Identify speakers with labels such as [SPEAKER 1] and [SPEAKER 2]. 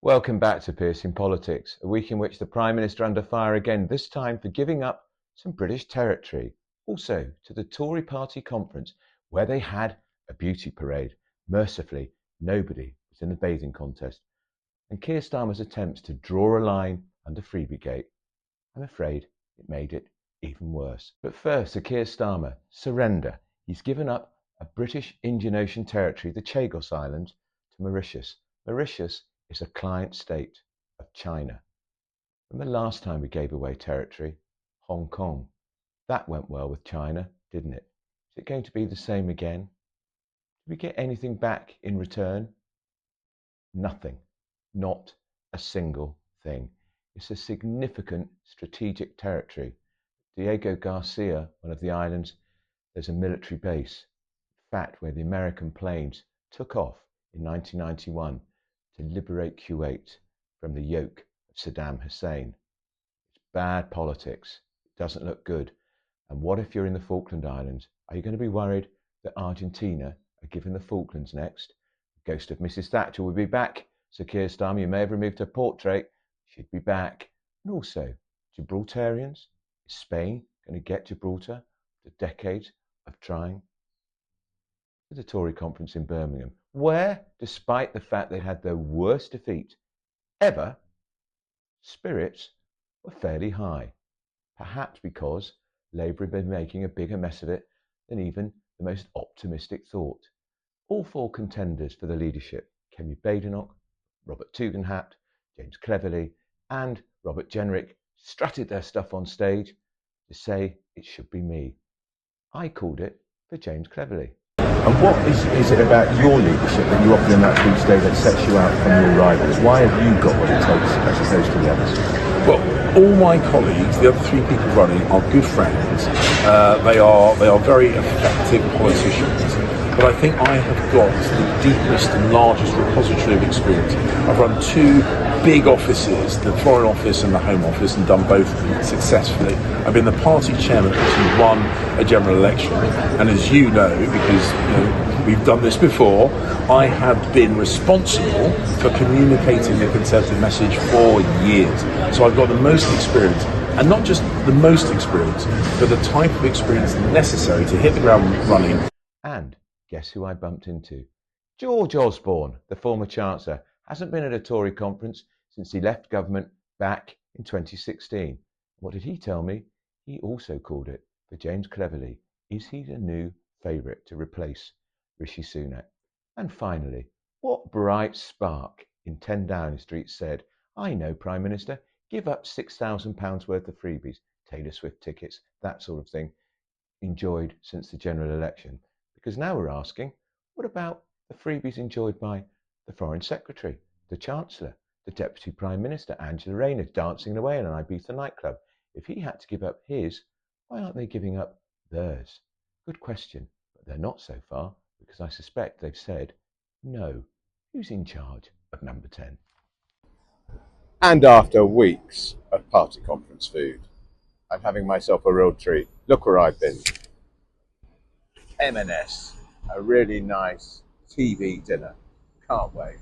[SPEAKER 1] Welcome back to Piercing Politics, a week in which the Prime Minister under fire again, this time for giving up some British territory. Also to the Tory party conference where they had a beauty parade. Mercifully, nobody was in the bathing contest. And Keir Starmer's attempts to draw a line under Freebiegate. I'm afraid it made it even worse. But first, to Keir Starmer, surrender. He's given up a British Indian Ocean territory, the Chagos Islands, to Mauritius. Mauritius is a client state of China. From the last time we gave away territory, Hong Kong, that went well with China, didn't it? Is it going to be the same again? Did we get anything back in return? Nothing. Not a single thing. It's a significant strategic territory. Diego Garcia, one of the islands, there's a military base. In fact, where the American planes took off in 1991 to liberate Kuwait from the yoke of Saddam Hussein. It's bad politics. It doesn't look good. And what if you're in the Falkland Islands? Are you going to be worried that Argentina are given the Falklands next? The ghost of Mrs. Thatcher will be back. Sir Keir Starmer, you may have removed her portrait. She'd be back. And also, Gibraltarians? Is Spain going to get Gibraltar after decades of trying? To the Tory conference in Birmingham, where, despite the fact they had their worst defeat ever, spirits were fairly high. Perhaps because Labour had been making a bigger mess of it than even the most optimistic thought. All four contenders for the leadership, Kemi Badenoch, Robert Tugendhat, James Cleverly and Robert Jenrick, strutted their stuff on stage to say it should be me. I called it for James Cleverly.
[SPEAKER 2] And what is it about your leadership that you offer in that speech today that sets you out from your rivals? Why have you got what it takes as opposed to the others?
[SPEAKER 3] Well, all my colleagues, the other three people running, are good friends. They are very effective politicians. But I think I have got the deepest and largest repository of experience. I've run two big offices, the Foreign Office and the Home Office, and done both successfully. I've been the party chairman who's won a general election, and as you know, because we've done this before, I have been responsible for communicating the Conservative message for years. So I've got the most experience, and not just the most experience, but the type of experience necessary to hit the ground running.
[SPEAKER 1] And guess who I bumped into? George Osborne, the former Chancellor, hasn't been at a Tory conference since he left government back in 2016. What did he tell me? He also called it for James Cleverly. Is he the new favourite to replace Rishi Sunak? And finally, what bright spark in 10 Downing Street said, I know, Prime Minister, give up £6,000 worth of freebies, Taylor Swift tickets, that sort of thing, enjoyed since the general election. Because now we're asking, what about the freebies enjoyed by the Foreign Secretary, the Chancellor, the Deputy Prime Minister, Angela Rayner, dancing away in an Ibiza nightclub? If he had to give up his, why aren't they giving up theirs? Good question, but they're not so far, because I suspect they've said, no, who's in charge of number 10?
[SPEAKER 2] And after weeks of party conference food, I'm having myself a real treat. Look where I've been. M&S, a really nice TV dinner. Can't wait.